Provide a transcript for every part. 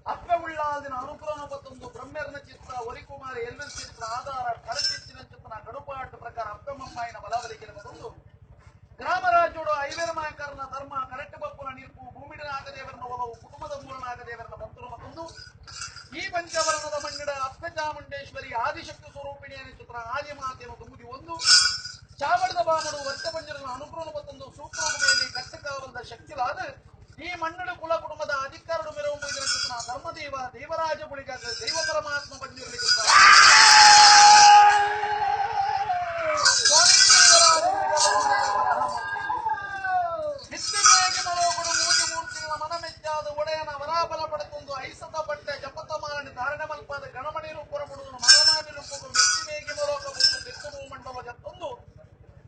ಅಪ್ಪೆ ಉಳ್ಳಾದಿನ ಅನುಕೂಲನ ಬತ್ತೊಂದು ಬ್ರಹ್ಮರ್ನ ಚಿತ್ತ ವರಿಕುಮಾರ ಎಲ್ವೆಲ್ ಚಿತ್ರ ಆಧಾರ ಕರಚಿತ್ತಿನ ಚಿತ್ತನ ಗಡುಪಾಟ ಪ್ರಕಾರ ಅಪ್ಪಮ್ಮಯ್ಯನ ಬಲಾವಲಿಗೆ ಬತ್ತೊಂದು ಗ್ರಾಮರಾಜೋಡು ಐವೇರಮಾಯಕರನ ಧರ್ಮ ಕರೆಕ್ಟ್ ಬಪ್ಪುನ ನೀರ್ಪು ಭೂಮಿಡಿನ ಆಗದೇವರನ್ನ ಒಲವು ಕುಟುಂಬದ ಮೂಲನ ಆಗದೇವರನ್ನ ಬಂತರು ಮತ್ತೊಂದು ಈ ಪಂಚವರ್ಣದ ಮಂಗಡ ಅಪ್ಪೆ ಚಾಮುಂಡೇಶ್ವರಿ ಆದಿಶಕ್ತಿ ಸ್ವರೂಪಿಣಿಯ ಚಿತ್ರ ಆದಿಮಾತೆಯನ್ನು ತುಂಬುದಿ ಒಂದು ಚಾವಡದ ಬಾಮಡು ವರ್ತ ಪಂಜರನ ಅನುಕೂಲ ಮತ್ತೊಂದು ಸೂಕ್ಷ್ಮಭೂಮಿಯಲ್ಲಿ ಕಟ್ಟಕಾವಲದ ಶಕ್ತಿಲಾದ ಈ ಮಣ್ಣಡು ಕುಲ ಕುಟುಂಬದ ಅಧಿಕಾರಡು ಮೆರವು ಮುಗಿದ ಚಿತ್ರ ಧರ್ಮದೇವ ದೇವರಾಜ ಗುಳಿಗ ದೈವ ಪರಮಾತ್ಮ ಪಂಜುರ್ಲಿ ನಿತ್ಯವಾಗಿ ಮನೋಗುಡು ಮೂರ್ತಿ ಮೂರ್ತಿಗಳ ಮನಮೆಚ್ಚಾದ ಒಡೆಯನ ಐಸತ ಬಟ್ಟೆ ಜಪತ ಮಾಲನಿ ಧಾರಣೆ ಮಲ್ಪಾದ ಗಣಮಣಿರು ಪುರಮುಡುದು ಮರಮಾನಿ ರೂಪು ಮಿತಿ ಮೇಗಿ ಮಲೋಕ ಬುಟ್ಟು ತೆತ್ತು ಮಂಡಲ ಜತ್ತೊಂದು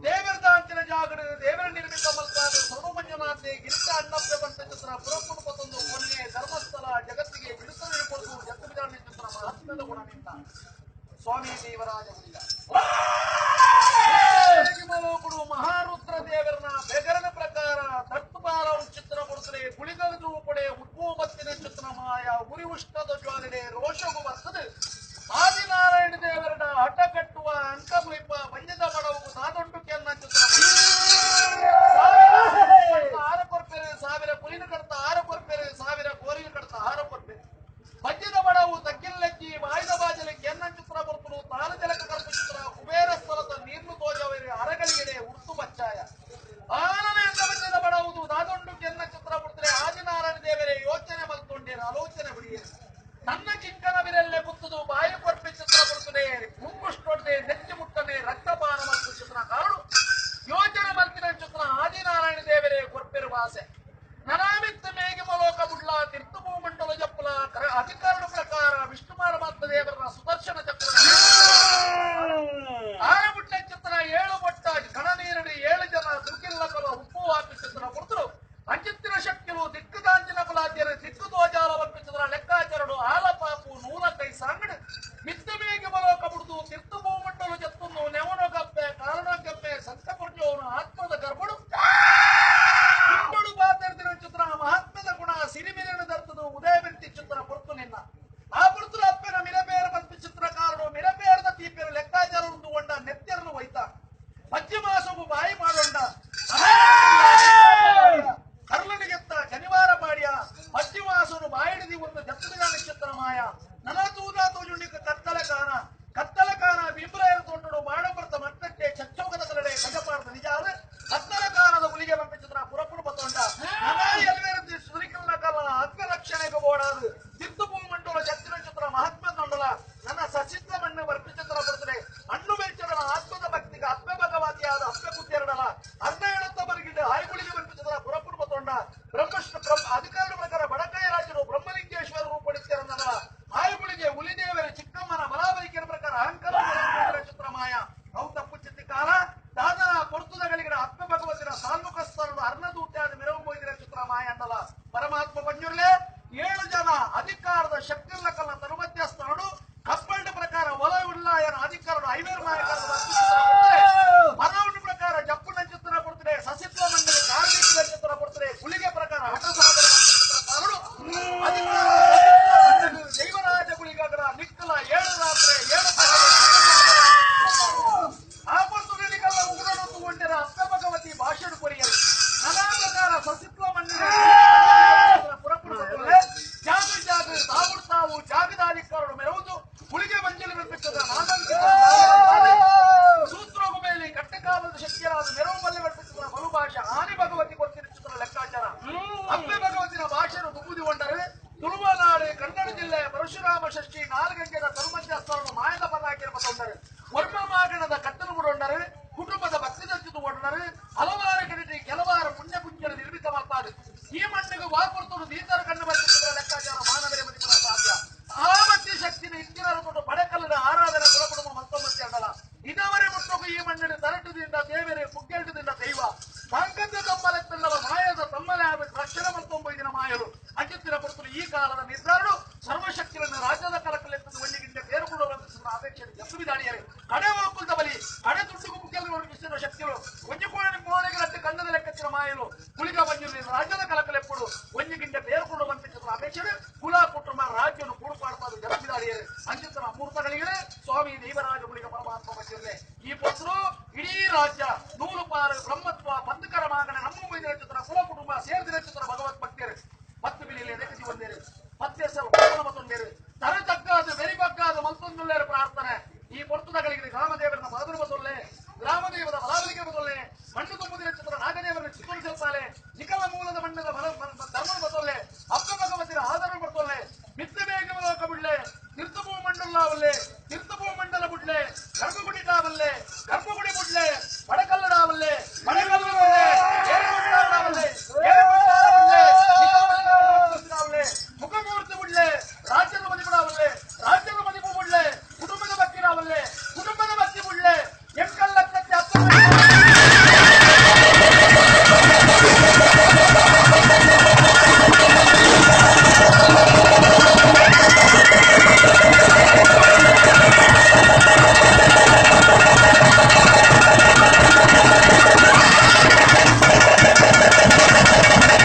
ದೇವರದಾಂಚಿನ ಜಾಗಡ ದೇವರ ನಿರ್ಮಿತ ಮಲ್ಪಾದ ಸರ್ವಮಂಜನಾಥೆ ಗಿರಿಕ ಅಣ್ಣಪ್ಪೆ ಬಂತ ಚಿತ್ರ ಪುರಪುಣಪತ್ತೊಂದು ಕೊನೆ ಧರ್ಮಸ್ಥಳ ಜಗತ್ತಿಗೆ ಬಿಡುತ್ತದೆ ಕೊಡುವುದು ಜಗತ್ತಿನ ಚಿತ್ರ ಮಹಾತ್ಮದ ಗುಣದಿಂದ ಸ್ವಾಮಿ ದೇವರಾಜ ಗುಳಿಗ ಮಲೋಕುಡು ಮಹಾರುದ್ರ ದೇವರನ ಬೆಗರನ ಪ್ರಕಾರ ತತ್ಪಾಲ ಚಿತ್ರ ಕೊಡುತ್ತದೆ ಗುಳಿಗದು ಕೊಡೆ ಉಪ್ಪು ಮತ್ತಿನ ಚಿತ್ರ ಮಾಯ ಉರಿ ಉಷ್ಣದ ಜ್ವಾಲನೆ ರೋಷವು ಬರ್ತದೆ ಆದಿನಾರಾಯಣ ದೇವರನ ಹಠ ಕಟ್ಟುವ ಅಂಕಮುಳಿಪ ಬಂಜದ ಮಡವು ಸಾದೊಂಡು ಕೆನ್ನ ಚಿತ್ರ ಆರ ಕೊರ್ಪೆರೆ ಸಾವಿರ ಕುಲಿನ ಕಡ್ತ ಆರ ಕೊರ್ಪೆರೆ ಸಾವಿರ ಕೋರಿನ ಕಡ್ತ ಆರ ಕೊರ್ಪೆರೆ ಬಂಜದ ಮಡವು ತಗ್ಗಿಲ್ಲಕ್ಕಿ ವಾಯ್ದ ಬಾಜಲಿ ಕೆನ್ನ ಚಿತ್ರ ಬರ್ತರು ತಾನ ಜಲಕ ಕರ್ಪ ಚಿತ್ರ ಕುಬೇರ ಸ್ಥಳದ ನೀರ್ಲು ತೋಜವರೆ ಅರಗಳಿಗೆಡೆ ಉರ್ತು ಬಚ್ಚಾಯ ಆನನೇ ಬಂಜದ ಮಡವುದು ಸಾದೊಂಡು ಕೆನ್ನ ಚಿತ್ರ ಬರ್ತರೆ ಆದಿನಾರಾಯಣ ದೇವರೇ ಯೋಚನೆ ಮಲ್ಕೊಂಡೇನು ಆಲೋಚನೆ ಬಿಡಿಯೇನು ನನ್ನ ಚಿಂಕನ ಬಿರಲ್ಲೇ ಮುತ್ತದು ಬಾಯಿ ಕೊರ್ಪೆ ಚಿತ್ರ ಬರ್ತದೆ ಮುಂಗುಷ್ಟೊಡ್ಡೆ ನೆಚ್ಚಿ ಮುಟ್ಟನೆ ರಕ್ತಪಾನ ಮತ್ತು ಚಿತ್ರ ಕಾರಣ ಯೋಚನೆ ಮಲ್ತಿನ ಚಿತ್ರ ಆದಿನಾರಾಯಣ ದೇವರೇ ಕೊರ್ಪೆರು ಭಾಷೆ ನನಾಮಿತ್ತ ಮೇಗೆ ಮಲೋಕ ಬುಡ್ಲ ತೀರ್ಥಭೂ ಮಂಡಲ ಜಪ್ಪಲ ಅಧಿಕಾರಣ ಪ್ರಕಾರ ವಿಷ್ಣು ಪರಮಾತ್ಮ ದೇವರ ಸುದರ್ಶನ ಚಕ್ರ ಆರಬುಟ್ಟ ಚಿತ್ರ 7 ಬೊಟ್ಟ ಗಣ ನೀರಡಿ 7 ಜನ ದುರ್ಗಿಲ್ಲಕಲ ಉಪ್ಪು ಹಾಕಿ ಚಿತ್ರ ಕೊಡ್ತರು ಅಂಚಿತ್ತಿನ ಶಕ್ತಿಗಳು ದಿಕ್ಕದಾಂಚಿನ ಕುಲಾದ್ಯರು ದಿಕ್ಕು ದೋಜಾಲ ಬಂದು ಚಿತ್ರ ಲೆಕ್ಕಾಚಾರಡು ಆಲಪಾಪು ನೂಲ ಕೈ ಸಾಂಗಡು ಮಿತ್ತ ಮೇಗೆ ಮಲೋಕ ಬುಡ್ದು ತೀರ್ಥಭೂ ಮಂಡಲ ಜತ್ತೊಂದು ನೆವನ ಗಪ್ಪೆ ಕಾರಣ ಗಪ್ಪೆ ಸಂತಪುರ್ಜೋನು ಆತ್ಮದ ಗರ್ಭಡು ಬಾತಿನ ಚಿತ್ರ ಮಹಾತ್ಮದ ಗುಣ ಸಿರಿಮಿರಿನ ದರ್ತದು ಉದಯ ವ್ಯಕ್ತಿ ಚಿತ್ರ ಪುರ್ತು ನಿನ್ನ ಆ ಪುರ್ತುಲ ಅಪ್ಪನ ಮಿರಬೇರ ಬಂತು ಚಿತ್ರಕಾರರು ಮಿರಬೇರದ ತೀಪೆರು ಲೆಕ್ಕಾಚಾರ ಹೊಂಡ ನೆತ್ತೆರಲು ಒಯ್ತ ಮಜ್ಜಿ ಮಾಸವು ಬಾಯಿ ಮಾಡೋಂಡ ಕರ್ಲನಿಗೆತ್ತ ಶನಿವಾರ ಪಾಡ್ಯ ಮಜ್ಜಿ ಮಾಸನು ಬಾಯಿಡಿದಿ ಒಂದು ಜತ್ತದ ನಕ್ಷತ್ರ ಮಾಯ ನನ ತೂದಾ ತೋಜುಂಡಿಕ ಕತ್ತಲ ಕಾನ ಬಿಂಬ್ರಾಯರು ತೊಂಡಡು ಮಾಡಬರ್ತ ಮಟ್ಟಕ್ಕೆ ಚಚ್ಚೋಗದ ಕರಡೆ ಗಜಪಾರ್ದ ನಿಜ ಆದ್ರೆ ಕತ್ತಲ ಕಾನದ ಹುಲಿಗೆ ಬಂಪ ಚಿತ್ರ ಪುರಪುರ ಬತ್ತೊಂಡ ಎಲ್ಲರದ್ದು ಸುರಿಕಲ್ಲ ಕಲ ಆತ್ಮರಕ್ಷಣೆಗೆ ಓಡಾದು ತೀರ್ಥಭೂ ಮಂಡಲ ಜತ್ತಿನ ಚಿತ್ರ ಮಹಾತ್ಮ ಮಂಡಲ ನನ್ನ ಸಚಿತ್ರ ಮಣ್ಣು ವರ್ತಿ ಚಿತ್ರ ಬರ್ತದೆ ಹಣ್ಣು ಬೆಚ್ಚಡಲ ಆತ್ಮದ ಭಕ್ತಿಗೆ ಅಪ್ಪೆ ಭಗವತಿಯಾದ ಅಪ್ಪೆ ಕುತ್ತಿರಡಲ ಅರ್ಧ ಹೇಳುತ್ತ ಬರಗಿದ್ದ ಆಯ್ಗುಳಿಗೆ ವರ್ತಿ ಚಿತ್ರ ಪುರಪುರ ಬತ್ತೊಂಡ ಅಧಿಕಾರದ ಪ್ರಕಾರ ಬಡಕಾಯ ರಾಜರು ಬ್ರಹ್ಮಲಿಂಗೇಶ್ವರ ರೂಪಡಿಸ್ತಾರನ್ನಲ್ಲ ಆಯ್ಗುಳಿಗೆ ಹುಲಿದೇವರ ಚಿಕ್ಕಮ್ಮನ ಬಲಾಬಲಿಕೆಯ ಪ್ರಕಾರ ಅಹಂಕಾರ ಚಿತ್ರ ಮಾಯ ಅವು ತಪ್ಪು ಚಿತ್ತಿ ಕಾಲ ದಾದನ ಪೊರ್ತುದಗಳಿಗೆ ಅಪ್ಪ ಭಗವತಿನ ಸಾಲ್ಮುಖಸ್ಥರನ್ನು ಅರ್ಣದೂತ್ಯಾದ ಮೆರವು ಮೊಯ್ದಿನ ಚಿತ್ರ ಮಾಯ ಅನ್ನಲ್ಲ ಪರಮಾತ್ಮ ಪಂಜುರ್ಲೆ 7 ಜನ ಅಧಿಕಾರದ ಶಕ್ತಿಲ್ಲಕಲ್ಲ ತನುಮಧ್ಯಸ್ಥರಡು ಕಪ್ಪಂಡ ಪ್ರಕಾರ ಒಲವಿಲ್ಲಾಯನ ಅಧಿಕಾರಡು ಐವೇರು ಮಾಯಕಾರದ ಮನವನ ಪ್ರಕಾರ ಜಪ್ಪುನ ಚಿತ್ರ ಕೊಡ್ತಾರೆ ಸಸಿತ್ವ ಮಂಡಳಿ ಕಾರ್ಮಿಕರ ಚಿತ್ರ ಕೊಡ್ತಾರೆ ಗುಳಿಗೆ ಪ್ರಕಾರ ಹಠ ಸಾಧನ ಅಧಿಕಾರ ದೈವರಾಜ ಗುಳಿಗಗಳ ನಿಕ್ಕಲ 7 ರಾತ್ರಿ 7 ನಿಕಲ್ಲ ಉಗುರನ್ನು ತಗೊಂಡಿರ ಅಪ್ಪ ಭಗವತಿ ಭಾಷಣ ಕೊರಿಯರು ನಾನಾ ಪ್ರಕಾರ ಸಸಿತ್ವ ಮಂಡಳಿ ಪುರಪುರದಲ್ಲೇ ಜಾಗ ತಾವು ಜಾಗದ ಅಧಿಕಾರಗಳು ಮೆರವುದು ಗುಳಿಗೆ ಮಂಜಲಿ ಬೆಂಪಿಸದ ಸೂತ್ರೋಗ ಮೇಲೆ ಕಟ್ಟಕಾಲದ ಶಕ್ತಿಯಾದ ಮೆರವು ಮಲ್ಲೆ ಬೆಂಪಿಸಿದ ಬಲು ಭಾಷೆ ಆನೆ ಭಗವತಿ ಕೊಡ್ತಿನ ಚಿತ್ರ ಲೆಕ್ಕಾಚಾರ ಅಪ್ಪೆ ಭಗವತಿನ ಭಾಷೆನ ದುಬುದಿಗೊಂಡರೆ ತುಳುವನಾಡು ಕನ್ನಡ ಜಿಲ್ಲೆಯ ಪರಶುರಾಮ ಷಷ್ಠಿ 4 ಗಂಟೆಯ ತರುಮಧ್ಯಸ್ಥರನ್ನು ಮಾಯದ ಪದಾಕಿರ ಬಂದರೆ ವರ್ಮ ಮಾಗಣದ ಕಟ್ಟಲು ಬಿಡೊಂಡರೆ ಕುಟುಂಬದ ಭಕ್ತಿದಂತೆ ತಗೊಂಡರೆ ಹಲವಾರು ಕಡೆ ಕೆಲವಾರು ಪುಣ್ಯ ಪುಂಜರು ನಿರ್ಮಿತ ಮಾಡ್ತಾರೆ ಈ ಮಣ್ಣಿಗೆ ವಾಪುರ್ತರು ದೀತರ ಕಂಡು ಬಂದಿದ್ದ ಲೆಕ್ಕಾಚಾರ ಮಾನವರೇ ಮದಿಪದ ಸಾಧ್ಯ ಆಮತ್ಯ ಶಕ್ತಿನ ಇಂದಿನ ಕೊಟ್ಟು ಬಡಕಲ್ಲದ ಆರಾಧನೆ ಕುಲಕುಟುಂಬ ಮತ್ತೊಮ್ಮತ್ತೆ ಅಡಲ ಇದವರೆ ಮುಟ್ಟೋಕು ಈ ಮಣ್ಣಿನ ತರಟದಿಂದ ದೇವರೇ ಮುಗ್ಗೆಲ್ಟದಿಂದ ದೈವ ಸಂಕದ ತಮ್ಮಲೆತ್ತಲ್ಲವ ಮಾಯದ ತಮ್ಮಲೆ ಆಗಬೇಕು ರಕ್ಷಣೆ ಮತ್ತೊಂಬೈದಿನ ಮಾಯರು ಅಂಚುತ್ತಿನ ಪುರ್ತರು ಈ ಕಾಲದ ನಿರ್ಧಾರರು ಸರ್ವಶಕ್ತಿಗಳನ್ನು ರಾಜ್ಯದ